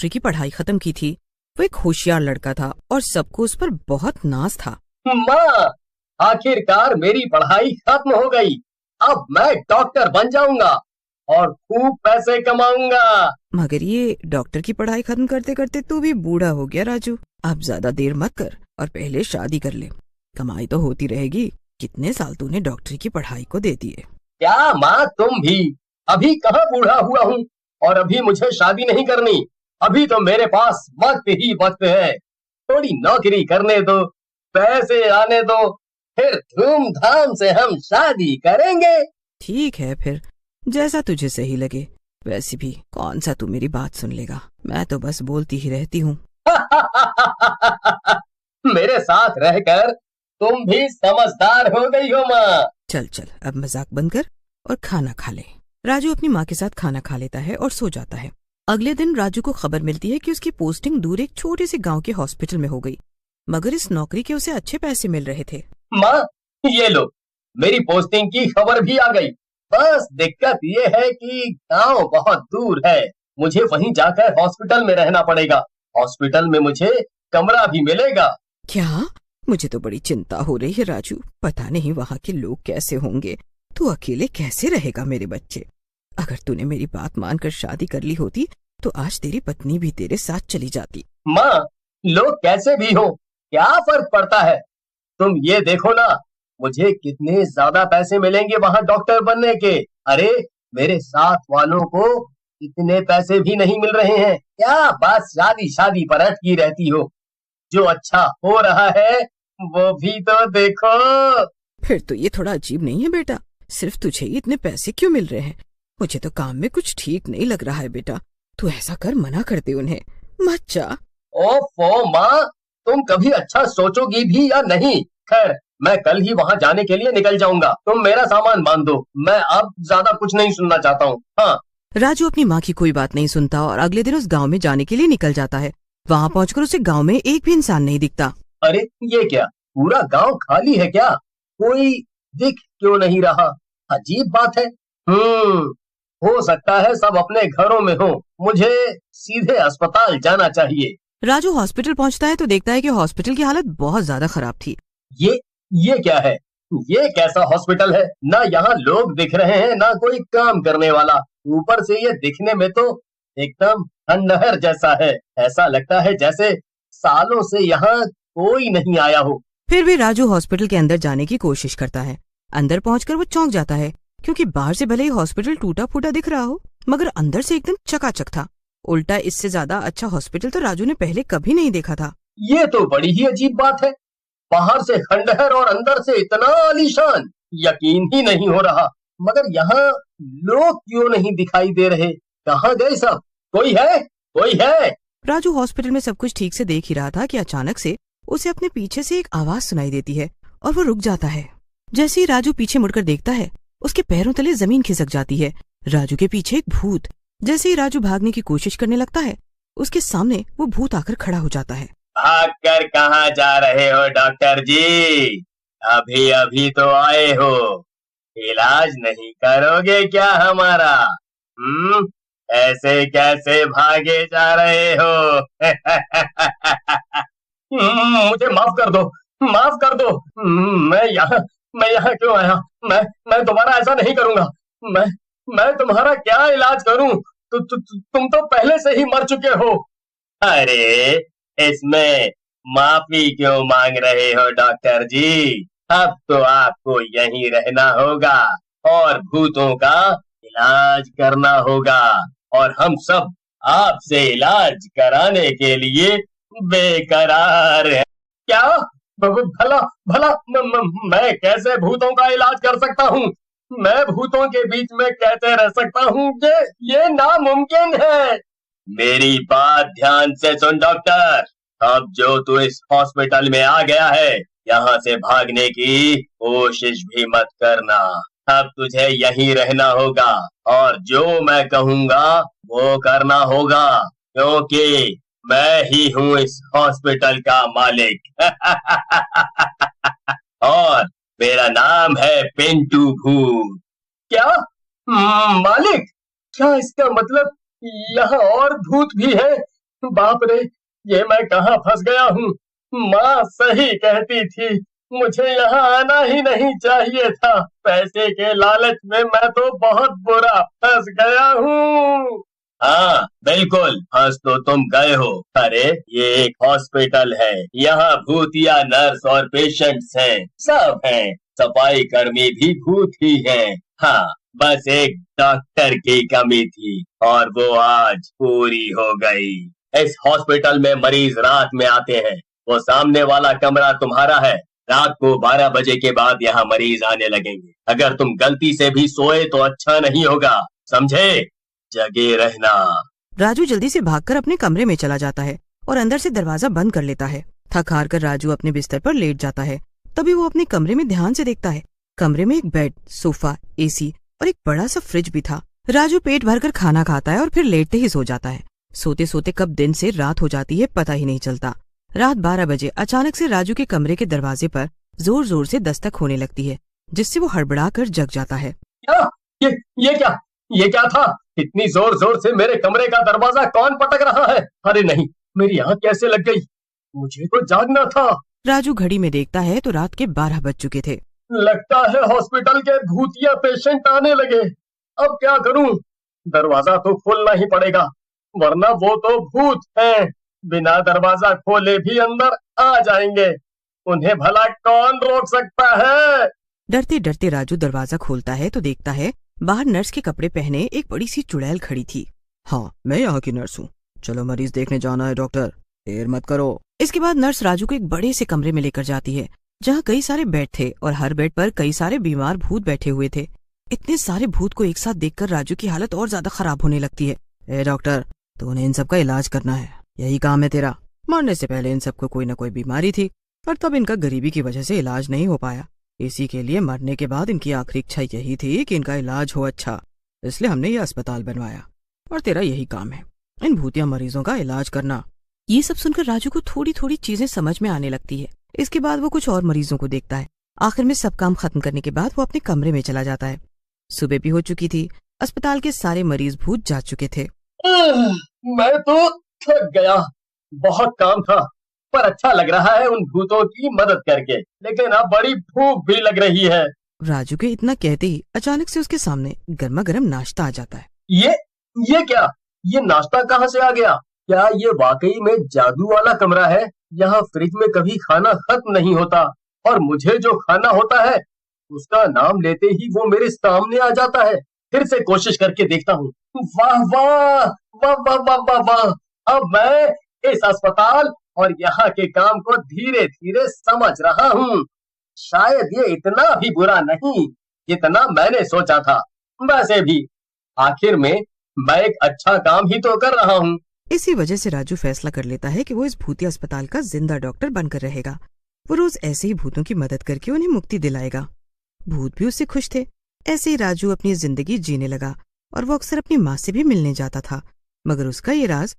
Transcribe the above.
डॉक्टरी की पढ़ाई खत्म की थी। वो एक होशियार लड़का था और सबको उस पर बहुत नाज था। माँ, आखिरकार मेरी पढ़ाई खत्म हो गई। अब मैं डॉक्टर बन जाऊंगा और खूब पैसे कमाऊंगा। मगर ये डॉक्टर की पढ़ाई खत्म करते करते तू भी बूढ़ा हो गया राजू। अब ज्यादा देर मत कर और पहले शादी कर ले। कमाई तो होती रहेगी। कितने साल तूने डॉक्टरी की पढ़ाई को दे दिए। क्या माँ, तुम भी? अभी कहाँ बूढ़ा हुआ हूँ और अभी मुझे शादी नहीं करनी। अभी तो मेरे पास वक्त ही वक्त है। थोड़ी नौकरी करने दो, पैसे आने दो, फिर धूमधाम से हम शादी करेंगे। ठीक है फिर, जैसा तुझे सही लगे। वैसे भी कौन सा तू मेरी बात सुन लेगा। मैं तो बस बोलती ही रहती हूँ। मेरे साथ रहकर तुम भी समझदार हो गई हो माँ। चल चल, अब मजाक बंद कर और खाना खा ले। राजू अपनी माँ के साथ खाना खा लेता है और सो जाता है। अगले दिन राजू को खबर मिलती है कि उसकी पोस्टिंग दूर एक छोटे से गांव के हॉस्पिटल में हो गई, मगर इस नौकरी के उसे अच्छे पैसे मिल रहे थे। माँ, ये लो, मेरी पोस्टिंग की खबर भी आ गई। बस दिक्कत ये है कि गांव बहुत दूर है। मुझे वहीं जाकर हॉस्पिटल में रहना पड़ेगा। हॉस्पिटल में मुझे कमरा भी मिलेगा। क्या? मुझे तो बड़ी चिंता हो रही है राजू। पता नहीं वहाँ के लोग कैसे होंगे। तू अकेले कैसे रहेगा मेरे बच्चे? अगर तूने मेरी बात मानकर शादी कर ली होती तो आज तेरी पत्नी भी तेरे साथ चली जाती। माँ, लोग कैसे भी हो, क्या फर्क पड़ता है? तुम ये देखो ना, मुझे कितने ज्यादा पैसे मिलेंगे वहाँ डॉक्टर बनने के। अरे, मेरे साथ वालों को इतने पैसे भी नहीं मिल रहे हैं। क्या बस शादी शादी पर अटकी रहती हो? जो अच्छा हो रहा है वो भी तो देखो। फिर तो ये थोड़ा अजीब नहीं है बेटा? सिर्फ तुझे ही इतने पैसे क्यों मिल रहे हैं? मुझे तो काम में कुछ ठीक नहीं लग रहा है बेटा। तू ऐसा कर, मना कर दे उन्हें, मत जा। ओफो माँ, तुम कभी अच्छा सोचोगी भी या नहीं? खैर, मैं कल ही वहाँ जाने के लिए निकल जाऊंगा। तुम मेरा सामान बांध दो, मैं अब ज्यादा कुछ नहीं सुनना चाहता हूँ। हाँ। राजू अपनी माँ की कोई बात नहीं सुनता और अगले दिन उस गांव में जाने के लिए निकल जाता है। वहाँ पहुंचकर उसे गांव में एक भी इंसान नहीं दिखता। अरे, ये क्या, पूरा गांव खाली है क्या? कोई दिख क्यों नहीं रहा? अजीब बात है। हो सकता है सब अपने घरों में हो। मुझे सीधे अस्पताल जाना चाहिए। राजू हॉस्पिटल पहुंचता है तो देखता है कि हॉस्पिटल की हालत बहुत ज्यादा खराब थी। ये क्या है? ये कैसा हॉस्पिटल है? ना यहाँ लोग दिख रहे हैं, ना कोई काम करने वाला। ऊपर से ये दिखने में तो एकदम खंडहर जैसा है। ऐसा लगता है जैसे सालों से यहाँ कोई नहीं आया हो। फिर भी राजू हॉस्पिटल के अंदर जाने की कोशिश करता है। अंदर पहुंचकर वो चौंक जाता है, क्योंकि बाहर से भले ही हॉस्पिटल टूटा फूटा दिख रहा हो, मगर अंदर से एकदम चकाचक था। उल्टा इससे ज्यादा अच्छा हॉस्पिटल तो राजू ने पहले कभी नहीं देखा था। ये तो बड़ी ही अजीब बात है। बाहर से खंडहर और अंदर से इतना आलीशान, यकीन ही नहीं हो रहा। मगर यहाँ लोग क्यों नहीं दिखाई दे रहे? कहाँ गए सब? कोई है? कोई है? राजू हॉस्पिटल में सब कुछ ठीक से देख ही रहा था कि अचानक से उसे अपने पीछे से एक आवाज सुनाई देती है और वो रुक जाता है। जैसे ही राजू पीछे मुड़कर देखता है, उसके पैरों तले जमीन खिसक जाती है। राजू के पीछे एक भूत। जैसे ही राजू भागने की कोशिश करने लगता है, उसके सामने वो भूत आकर खड़ा हो जाता है। भाग कर कहाँ जा रहे हो डॉक्टर जी? अभी अभी तो आए हो, इलाज नहीं करोगे क्या हमारा? ऐसे कैसे भागे जा रहे हो? मुझे माफ कर दो, माफ कर दो। मैं यहाँ क्यों आया? मैं दोबारा ऐसा नहीं करूंगा। मैं तुम्हारा क्या इलाज करूं? तुम तो पहले से ही मर चुके हो। अरे, इसमें माफी क्यों मांग रहे हो डॉक्टर जी? अब तो आपको यहीं रहना होगा और भूतों का इलाज करना होगा, और हम सब आपसे इलाज कराने के लिए बेकरार हैं। क्या? भला भला मैं कैसे भूतों का इलाज कर सकता हूँ? मैं भूतों के बीच में कैसे रह सकता हूँ? ये नामुमकिन है। मेरी बात ध्यान से सुन डॉक्टर। अब जो तू इस हॉस्पिटल में आ गया है, यहाँ से भागने की कोशिश भी मत करना। अब तुझे यहीं रहना होगा और जो मैं कहूँगा वो करना होगा, क्योंकि मैं ही हूँ इस हॉस्पिटल का मालिक। और मेरा नाम है पिंटू भूत। क्या? मालिक? क्या इसका मतलब यहाँ और भूत भी है? बाप रे, ये मैं कहाँ फंस गया हूँ। माँ सही कहती थी, मुझे यहाँ आना ही नहीं चाहिए था। पैसे के लालच में मैं तो बहुत बुरा फंस गया हूँ। हाँ बिल्कुल, फंस तो तुम गए हो। अरे ये एक हॉस्पिटल है, यहाँ भूतिया नर्स और पेशेंट्स हैं, सब हैं। सफाई कर्मी भी भूत ही हैं। हाँ, बस एक डॉक्टर की कमी थी और वो आज पूरी हो गई। इस हॉस्पिटल में मरीज रात में आते हैं। वो सामने वाला कमरा तुम्हारा है। रात को 12 बजे के बाद यहाँ मरीज आने लगेंगे। अगर तुम गलती से भी सोए तो अच्छा नहीं होगा, समझे? जगे रहना। राजू जल्दी से भागकर अपने कमरे में चला जाता है और अंदर से दरवाजा बंद कर लेता है। थक हार कर राजू अपने बिस्तर पर लेट जाता है। तभी वो अपने कमरे में ध्यान से देखता है। कमरे में एक बेड, सोफा, एसी और एक बड़ा सा फ्रिज भी था। राजू पेट भरकर खाना खाता है और फिर लेटते ही सो जाता है। सोते सोते कब दिन से रात हो जाती है पता ही नहीं चलता। रात 12 बजे अचानक से राजू के कमरे के दरवाजे पर जोर जोर से दस्तक होने लगती है, जिससे वो हड़बड़ा कर जग जाता है। क्या? ये क्या था? इतनी जोर जोर से मेरे कमरे का दरवाजा कौन पटक रहा है? अरे नहीं, मेरी आंख कैसे लग गई? मुझे तो जागना था। राजू घड़ी में देखता है तो रात के 12 बज चुके थे। लगता है हॉस्पिटल के भूतिया पेशेंट आने लगे। अब क्या करूं? दरवाजा तो खोलना ही पड़ेगा, वरना वो तो भूत हैं। बिना दरवाजा खोले भी अंदर आ जाएंगे। उन्हें भला कौन रोक सकता है? डरते डरते राजू दरवाजा खोलता है तो देखता है बाहर नर्स के कपड़े पहने एक बड़ी सी चुड़ैल खड़ी थी। हाँ, मैं यहाँ की नर्स हूँ। चलो मरीज देखने जाना है डॉक्टर, देर मत करो। इसके बाद नर्स राजू को एक बड़े से कमरे में लेकर जाती है, जहाँ कई सारे बेड थे और हर बेड पर कई सारे बीमार भूत बैठे हुए थे। इतने सारे भूत को एक साथ देखकर राजू की हालत और ज्यादा खराब होने लगती है। ए डॉक्टर, तो उन्हें इन सब का इलाज करना है, यही काम है तेरा। मरने से पहले इन सबको कोई न कोई बीमारी थी और तब इनका गरीबी की वजह से इलाज नहीं हो पाया। इसी के लिए मरने के बाद इनकी आखिरी इच्छा यही थी कि इनका इलाज हो अच्छा, इसलिए हमने ये अस्पताल बनवाया और तेरा यही काम है, इन भूतिया मरीजों का इलाज करना। ये सब सुनकर राजू को थोड़ी थोड़ी चीजें समझ में आने लगती है। इसके बाद वो कुछ और मरीजों को देखता है। आखिर में सब काम खत्म करने के बाद वो अपने कमरे में चला जाता है। सुबह भी हो चुकी थी। अस्पताल के सारे मरीज भूत जा चुके थे। मैं तो थक गया, बहुत काम था, पर अच्छा लग रहा है उन भूतों की मदद करके। लेकिन अब बड़ी भूख भी लग रही है। राजू के इतना कहते ही अचानक से उसके सामने गर्मा गर्म नाश्ता आ जाता है। ये क्या? ये नाश्ता कहाँ से आ गया? क्या ये वाकई में जादू वाला कमरा है? यहाँ फ्रिज में कभी खाना खत्म नहीं होता और मुझे जो खाना होता है उसका नाम लेते ही वो मेरे सामने आ जाता है। फिर से कोशिश करके देखता हूँ। वाह वाह वाह वाह वाह वाह वाह! अब मैं इस अस्पताल और यहाँ के काम को धीरे धीरे समझ रहा हूँ। शायद ये इतना भी बुरा नहीं जितना मैंने सोचा था। वैसे भी आखिर में मैं एक अच्छा काम ही तो कर रहा हूँ। इसी वजह से राजू फैसला कर लेता है कि वो इस भूतिया अस्पताल का जिंदा डॉक्टर बनकर रहेगा। वो रोज ऐसे ही भूतों की मदद करके उन्हें मुक्ति दिलाएगा। भूत भी उससे खुश थे। ऐसे ही राजू अपनी जिंदगी जीने लगा और वो अक्सर अपनी माँ से भी मिलने जाता था, मगर उसका ये राज